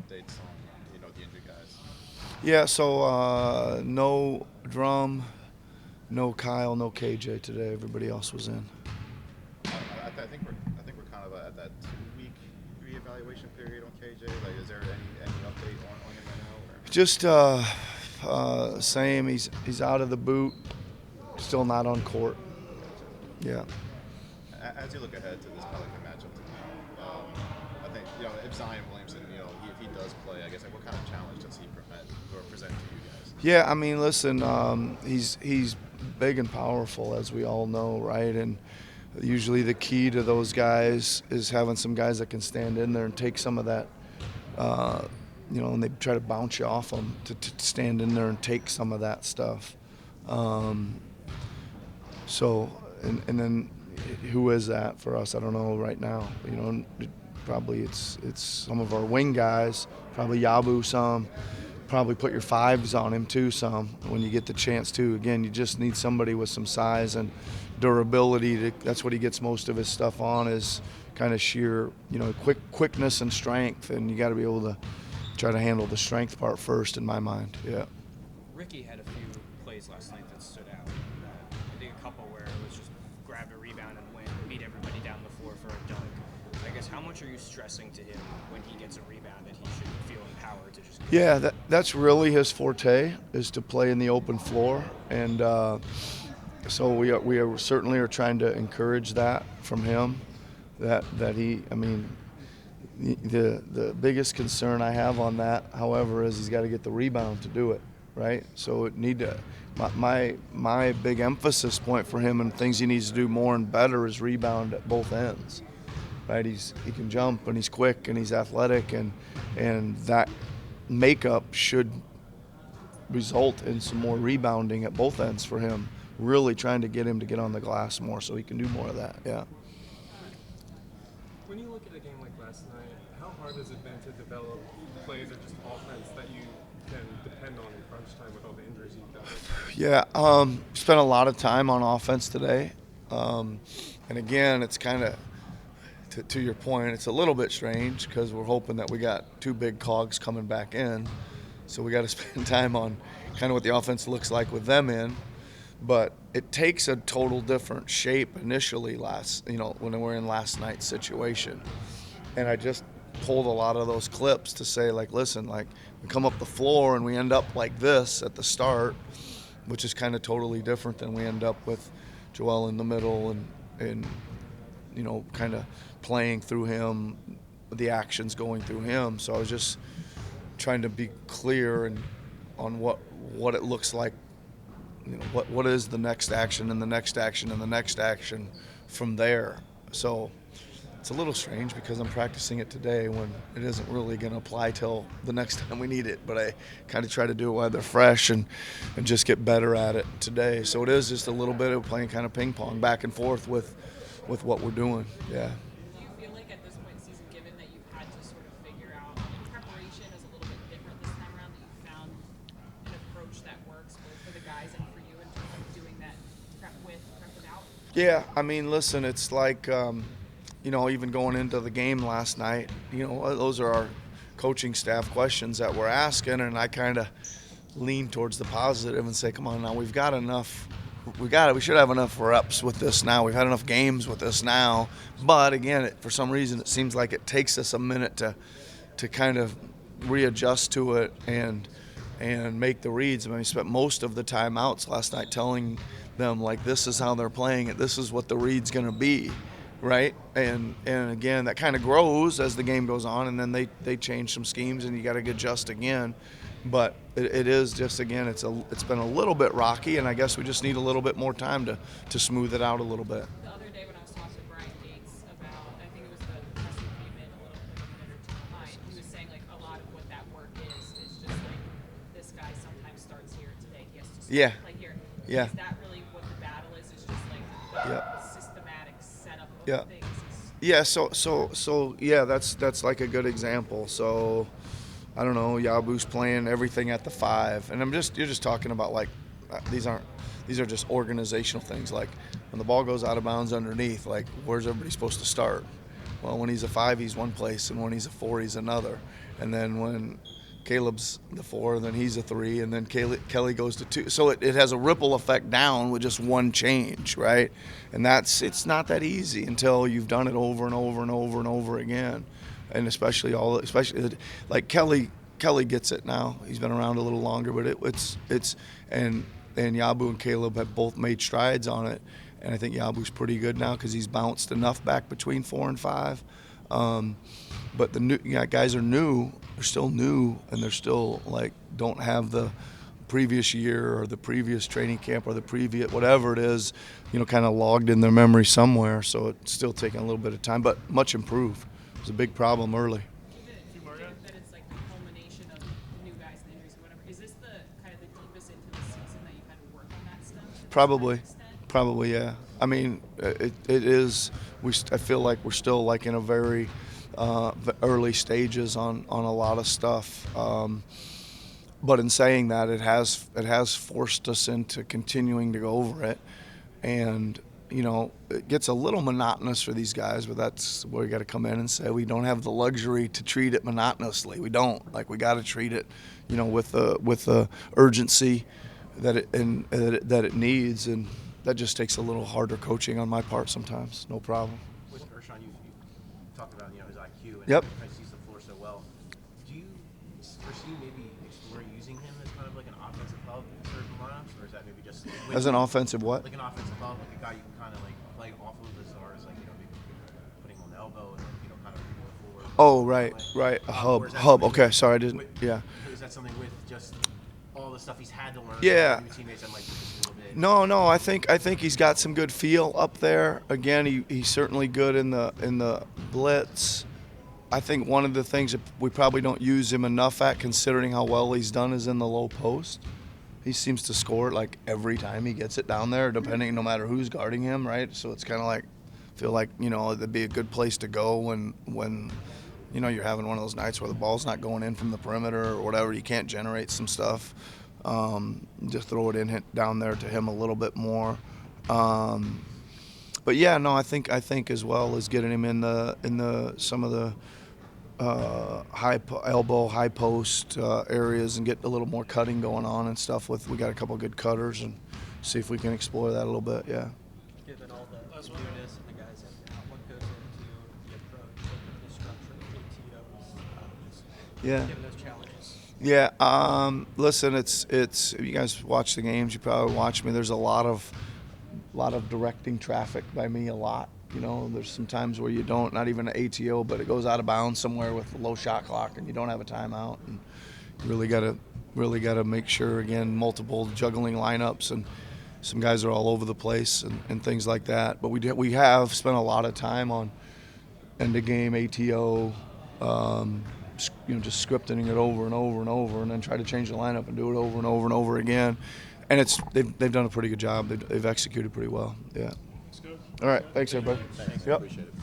updates on the injured guys? Yeah, so no Drum, no Kyle, no KJ today. Everybody else was in. I think we're kind of at that 2 week reevaluation period on KJ. Like, is there any update on him right now? Or? Just same. He's out of the boot. Still not on court. Gotcha. Yeah. As you look ahead to this Pelican matchup tomorrow, I think if Zion Williamson, if he does play, I guess like what kind of challenge does he present to you guys? Yeah. I mean, listen. He's big and powerful, as we all know, right? And usually the key to those guys is having some guys that can stand in there and take some of that. Uh, and they try to bounce you off them to stand in there and take some of that stuff. Um, so, and then who is that for us? I don't know right now. Probably it's some of our wing guys. Probably Yabu some. Probably put your fives on him too some when you get the chance to. Again, you just need somebody with some size and durability. That's what he gets most of his stuff on is kind of sheer, quickness and strength. And you got to be able to try to handle the strength part first, in my mind. Yeah. Ricky had a few plays last night that stood out. I think a couple where it was just grab a rebound and win, beat everybody down the floor for a dunk. I guess how much are you stressing to him when he gets a rebound that he should feel empowered to just? Yeah, that's really his forte is to play in the open floor, and so we certainly are trying to encourage that from him. That he, I mean, the biggest concern I have on that, however, is he's got to get the rebound to do it, right? So it need to. My big emphasis point for him and things he needs to do more and better is rebound at both ends, right? He can jump and he's quick and he's athletic and that makeup should result in some more rebounding at both ends for him. Really trying to get him to get on the glass more so he can do more of that. Yeah. When you look at a game like last night, how hard has it been to develop plays or just offense that you can depend on in crunch time with all the injuries you've got? Yeah, spent a lot of time on offense today. And again, it's kind of, to your point, it's a little bit strange because we're hoping that we got two big cogs coming back in. So we got to spend time on kind of what the offense looks like with them in. But it takes a total different shape initially when we're in last night's situation. And I just pulled a lot of those clips to say, like, listen, like, we come up the floor and we end up like this at the start, which is kind of totally different than we end up with Joel in the middle and kind of playing through him, the actions going through him. So I was just trying to be clear on what it looks like, what is the next action and the next action and the next action from there. So it's a little strange because I'm practicing it today when it isn't really going to apply till the next time we need it. But I kind of try to do it while they're fresh and just get better at it today. So it is just a little bit of playing kind of ping pong back and forth with what we're doing. Yeah. Do you feel like at this point in the season, given that you've had to sort of figure out, preparation is a little bit different this time around, that you found an approach that works both for the guys and for you in terms of doing that prep with, prep without? Yeah, I mean, listen, it's like, even going into the game last night, those are our coaching staff questions that we're asking, and I kind of lean towards the positive and say, come on now, we've got enough. We should have enough reps with this now. We've had enough games with this now. But again, for some reason, it seems like it takes us a minute to kind of readjust to it and make the reads. I mean, we spent most of the timeouts last night telling them, like, this is how they're playing it. This is what the read's going to be, right? And again, that kind of grows as the game goes on, and then they change some schemes, and you got to adjust again. But it is just, again, it's been a little bit rocky, and I guess we just need a little bit more time to smooth it out a little bit. The other day when I was talking to Brian Gates about, I think it was the press who came in a minute or two behind, he was saying like a lot of what that work is just like this guy sometimes starts here today, he has to play here. Yeah. Is that really what the battle is just like the systematic setup of Yeah. things? Yeah, so yeah, that's like a good example. So I don't know, Yabu's playing everything at the 5, and you're just talking about like these are just organizational things. Like when the ball goes out of bounds underneath, like where's everybody supposed to start, Well, when he's a 5, he's one place, and when he's a 4, he's another. And then when Caleb's the 4, then he's a 3, and then Kelly goes to 2. So it has a ripple effect down with just one change, right? And it's not that easy until you've done it over and over and over and over again. And especially like Kelly gets it now. He's been around a little longer, but it's and Yabu and Caleb have both made strides on it. And I think Yabu's pretty good now because he's bounced enough back between 4 and 5. But the new guys are new. They're still new, and they're still like don't have the previous year or the previous training camp or the previous whatever it is, kind of logged in their memory somewhere. So it's still taking a little bit of time, but much improved. It was a big problem early. That it's like the culmination of new guys and injuries and whatever. Is this the kind of the deepest into the season that you kind of work on that stuff? Probably, yeah. I mean, it is. I feel like we're still like in a very early stages on a lot of stuff. But in saying that, it has forced us into continuing to go over it, and it gets a little monotonous for these guys. But that's where we got to come in and say we don't have the luxury to treat it monotonously. We don't. Like we got to treat it, with the urgency that it needs, and that just takes a little harder coaching on my part sometimes. No problem. With Ershon, you talked about his IQ and Yep. how he sees the floor so well. Do you foresee maybe explore using him as kind of like an offensive hub in certain lineups, or is that maybe just As an offensive what? like an offensive hub, like a guy you can kind of like play off of as far as like maybe putting him on the elbow and kind of moving forward? Oh, right. A Or is that hub. something Okay, sorry, I didn't. Yeah. Is that something with just all the stuff he's had to learn? Yeah. New teammates that might be just a little bit. No. I think he's got some good feel up there. Again, he's certainly good in the blitz. I think one of the things that we probably don't use him enough at, considering how well he's done, is in the low post. He seems to score it like every time he gets it down there, no matter who's guarding him, right? So it's kind of like, feel like it'd be a good place to go when you're having one of those nights where the ball's not going in from the perimeter or whatever. You can't generate some stuff. Just throw it in down there to him a little bit more. But yeah, no, I think as well as getting him in some of the high post areas and get a little more cutting going on and stuff. We got a couple of good cutters and see if we can explore that a little bit. Yeah. Given all the newness and the guys in now, what goes into the approach and the structure of ATOs? Yeah. Given those challenges. Yeah. Listen, it's if you guys watch the games, you probably watch me. There's a lot of directing traffic by me a lot. There's some times where you don't, not even an ATO, but it goes out of bounds somewhere with a low shot clock and you don't have a timeout. And you really got to make sure, again, multiple juggling lineups, and some guys are all over the place and things like that. But we have spent a lot of time on end of game ATO, just scripting it over and over and over, and then try to change the lineup and do it over and over and over again. And they've done a pretty good job. They've executed pretty well. Yeah. All right. Thanks, everybody. Thanks. Yep. Appreciate it.